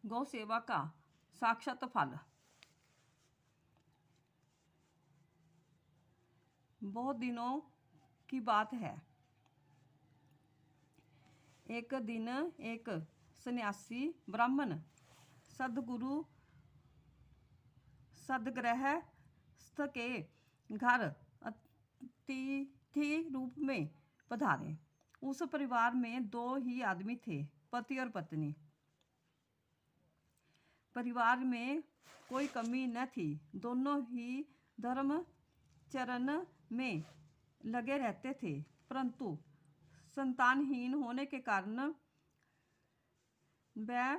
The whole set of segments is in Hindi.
गौ सेवा का साक्षात फल। बहुत दिनों की बात है। एक दिन एक सन्यासी ब्राह्मण सदगुरु सदगृहस्थ के घर अतिथि रूप में पधारे। उस परिवार में दो ही आदमी थे, पति और पत्नी। परिवार में कोई कमी न थी। दोनों ही धर्म चरण में लगे रहते थे, परंतु संतानहीन होने के कारण वह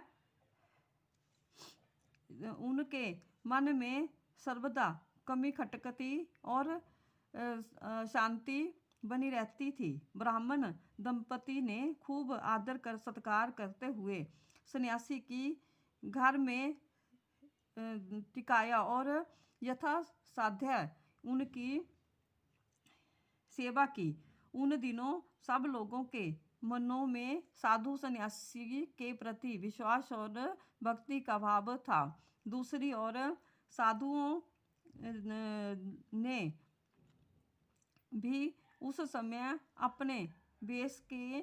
उनके मन में सर्वदा कमी खटकती और शांति बनी रहती थी। ब्राह्मण दंपति ने खूब आदर कर सत्कार करते हुए सन्यासी की घर में टिकाया और यथासाध्य उनकी सेवा की। उन दिनों सब लोगों के मनों में साधु सन्यासी के प्रति विश्वास और भक्ति का भाव था। दूसरी ओर साधुओं ने भी उस समय अपने वेश के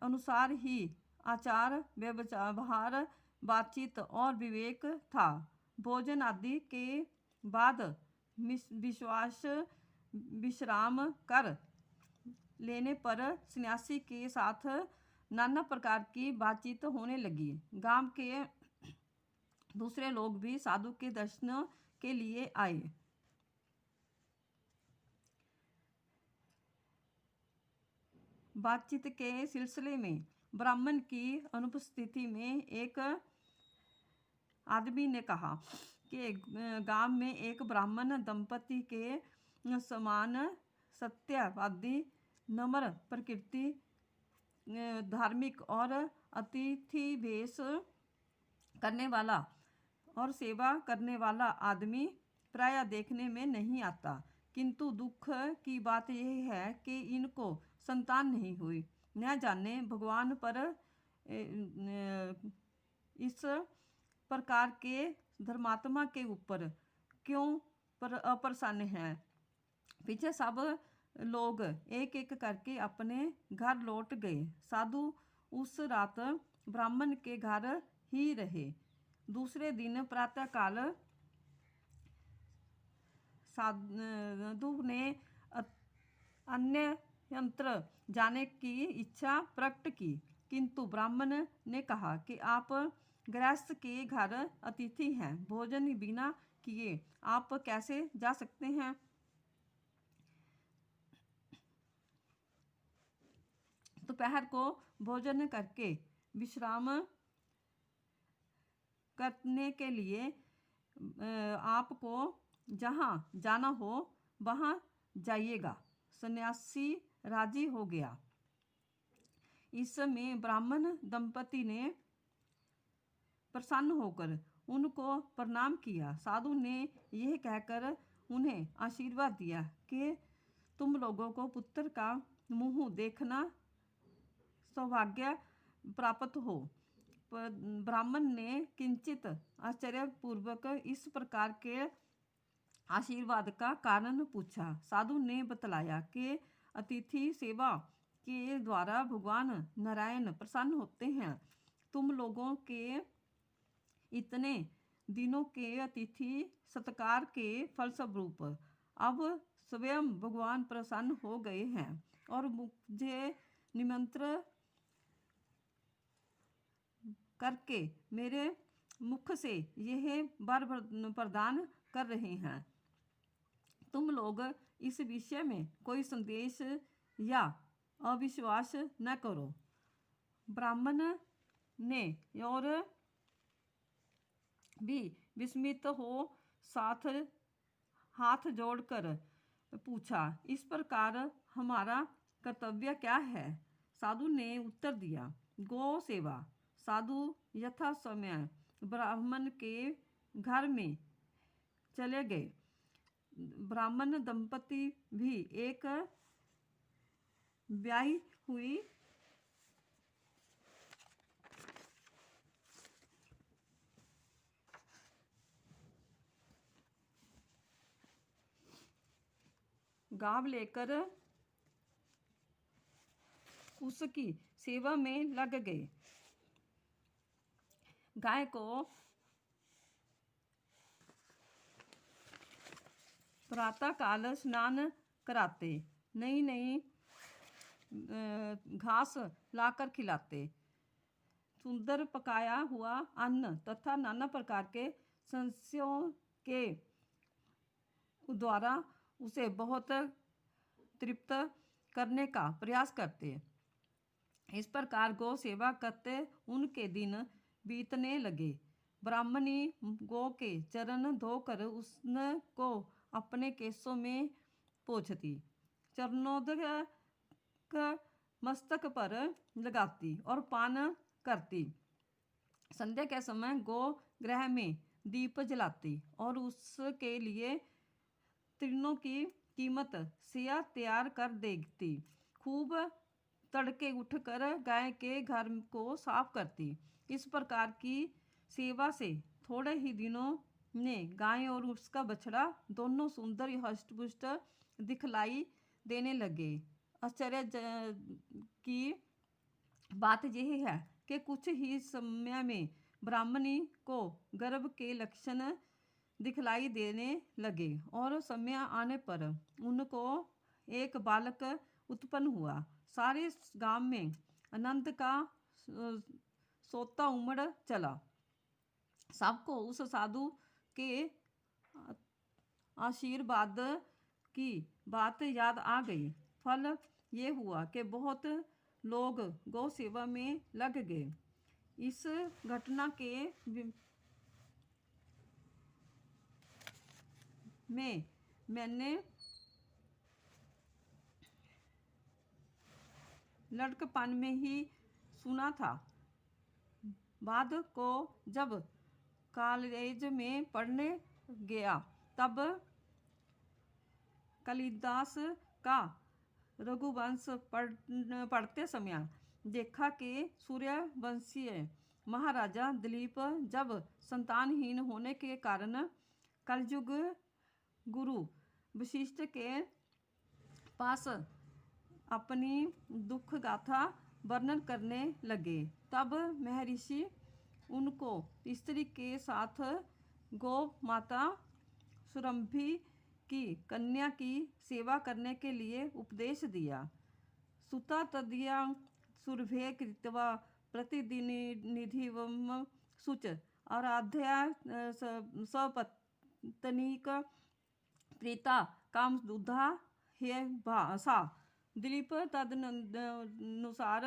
अनुसार ही आचार व्यवहार, बातचीत और विवेक था। भोजन आदि के बाद विश्राम कर लेने पर सन्यासी के साथ नाना प्रकार की बातचीत होने लगी। गांव के दूसरे लोग भी साधु के दर्शन के लिए आए। बातचीत के सिलसिले में ब्राह्मण की अनुपस्थिति में एक आदमी ने कहा कि गांव में एक ब्राह्मण दंपति के समान सत्यवादी, नम्र प्रकृति, धार्मिक और अतिथि भेष करने वाला और सेवा करने वाला आदमी प्रायः देखने में नहीं आता, किंतु दुख की बात यह है कि इनको संतान नहीं हुई। न जाने भगवान पर इस प्रकार के धर्मात्मा के ऊपर क्यों अप्रसन्न हैं। पीछे सब लोग एक एक करके अपने घर लौट गए। साधु उस रात ब्राह्मण के घर ही रहे। दूसरे दिन प्रातःकाल साधु ने अन्यत्र जाने की इच्छा प्रकट की, किंतु ब्राह्मण ने कहा कि आप गृहस्थ के घर अतिथि हैं, भोजन बिना किए आप कैसे जा सकते हैं। दोपहर को भोजन करके विश्राम करने के लिए आपको जहाँ जाना हो वहाँ जाइएगा। सन्यासी राजी हो गया। इस समय ब्राह्मण दंपति ने प्रसन्न होकर उनको प्रणाम किया। साधु ने यह कहकर उन्हें आशीर्वाद दिया कि तुम लोगों को पुत्र का मुंह देखना सौभाग्य प्राप्त हो। ब्राह्मण ने किंचित आश्चर्यपूर्वक इस प्रकार के आशीर्वाद का कारण पूछा। साधु ने बतलाया कि अतिथि सेवा के द्वारा भगवान नारायण प्रसन्न होते हैं। तुम लोगों के इतने दिनों के अतिथि सत्कार के फलस्वरूप अब स्वयं भगवान प्रसन्न हो गए हैं और मुझे निमंत्रण करके मेरे मुख से यह वर प्रदान कर रहे हैं। तुम लोग इस विषय में कोई संदेश या अविश्वास न करो। ब्राह्मण ने और भी विस्मित हो साथ हाथ जोड़कर पूछा, इस प्रकार हमारा कर्तव्य क्या है। साधु ने उत्तर दिया, गौ सेवा। साधु यथा समय ब्राह्मण के घर में चले गए। ब्राह्मण दंपति भी एक ब्याही हुई गाव लेकर उसकी सेवा में लग गए। गाय को प्रातःकाल स्नान कराते, नई नई घास लाकर खिलाते, सुंदर पकाया हुआ अन्न तथा नाना प्रकार के संस्यों के द्वारा उसे बहुत तृप्त करने का प्रयास करते। इस प्रकार गौ सेवा करते उनके दिन बीतने लगे। ब्राह्मणी गौ के चरण धोकर उसको अपने केसों में पोंछती, चरणोदक मस्तक पर लगाती और पान करती। संध्या के समय गौ गृह में दीप जलाती और उसके लिए तीनों की कीमत सिया तैयार कर देती। खूब तड़के उठकर गाय के घर को साफ करती। इस प्रकार की सेवा से थोड़े ही दिनों में गाय और उसका बछड़ा दोनों सुंदर हष्ट-पुष्ट दिखलाई देने लगे। आश्चर्य की बात यह है कि कुछ ही समय में ब्राह्मणी को गर्भ के लक्षण दिखलाई देने लगे और समय आने पर उनको एक बालक उत्पन्न हुआ। सारे गांव में आनंद का सोता उमड़ चला। सबको उस साधु के आशीर्वाद की बात याद आ गई। फल ये हुआ कि बहुत लोग गौ सेवा में लग गए। इस घटना के में मैंने लड़कपन में ही सुना था। बाद को जब कॉलेज में पढ़ने गया तब कालिदास का रघुवंश पढ़ते समय देखा कि सूर्यवंशीय महाराजा दिलीप जब संतानहीन होने के कारण कलयुग गुरु वशिष्ठ के पास अपनी दुख गाथा वर्णन करने लगे, तब महर्षि उनको स्त्री के साथ गौ माता सुरभि की कन्या की सेवा करने के लिए उपदेश दिया। सुता तदीया सुरभे कृत्वा प्रतिनिधिवम शुच आराध्या सपत्नीक प्रीता कामदुधा हे सा। दिलीप तदनुसार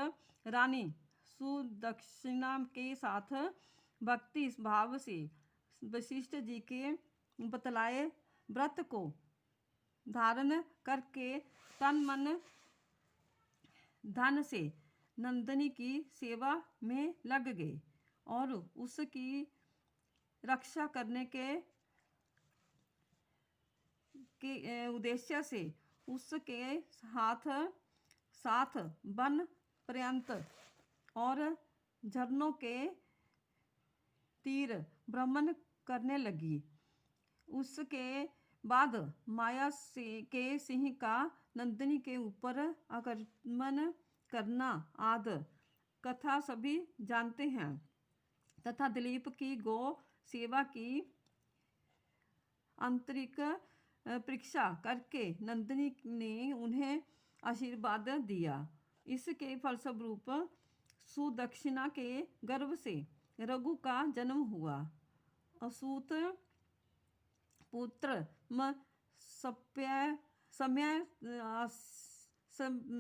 रानी सुदक्षिणा के साथ भक्ति भाव से वशिष्ठ जी के बतलाए व्रत को धारण करके तन मन धन से नंदिनी की सेवा में लग गए और उसकी रक्षा करने के उद्देश्य से उसके साथ वन पर्यंत और झरनों के तीर भ्रमण करने लगी। उसके बाद माया के सिंह का नंदिनी के ऊपर आक्रमण करना आदि कथा सभी जानते हैं तथा दिलीप की गौ सेवा की आंतरिक परीक्षा करके नंदिनी ने उन्हें आशीर्वाद दिया। इसके फलस्वरूप सुदक्षिणा के गर्भ से रघु का जन्म हुआ। असूत पुत्र समय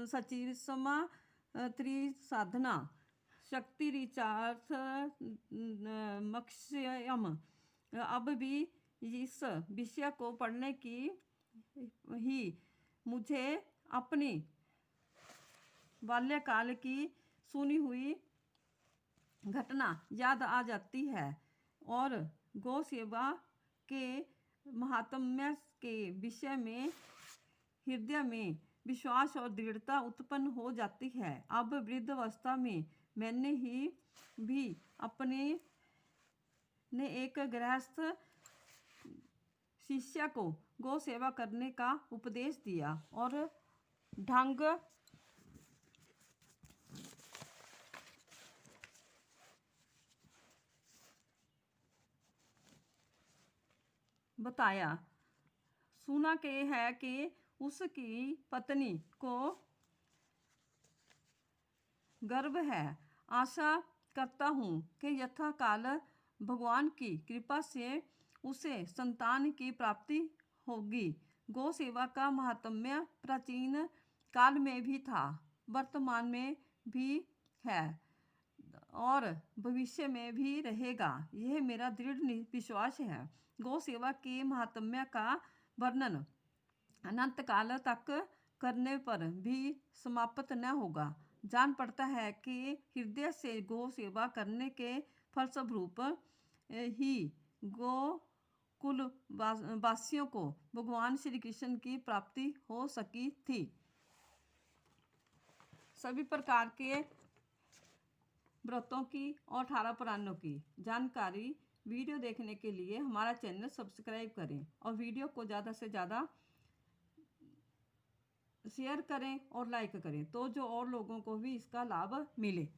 सचिसमा त्रिसाधना शक्ति रिचार्थ मक्षयम। अब भी इस विषय को पढ़ने की ही मुझे अपनी बाल्यकाल की सुनी हुई घटना याद आ जाती है और गौ सेवा के महात्म्य के विषय में हृदय में विश्वास और दृढ़ता उत्पन्न हो जाती है। अब वृद्धावस्था में मैंने ही भी अपने ने एक गृहस्थ शिष्य को गौ सेवा करने का उपदेश दिया और ढंग बताया। सुना के है कि उसकी पत्नी को गर्व है। आशा करता हूँ कि यथाकाल भगवान की कृपा से उसे संतान की प्राप्ति होगी। गौ सेवा का महात्म्य प्राचीन काल में भी था, वर्तमान में भी है और भविष्य में भी रहेगा। यह मेरा दृढ़ विश्वास है। गौ सेवा के महात्म्य का वर्णन अनंत काल तक करने पर भी समाप्त न होगा। जान पड़ता है कि हृदय से गौ सेवा करने के फलस्वरूप ही गो कुल वासियों को भगवान श्री कृष्ण की प्राप्ति हो सकी थी। सभी प्रकार के व्रतों की और 18 पुराणों की जानकारी वीडियो देखने के लिए हमारा चैनल सब्सक्राइब करें और वीडियो को ज़्यादा से ज़्यादा शेयर करें और लाइक करें, तो जो और लोगों को भी इसका लाभ मिले।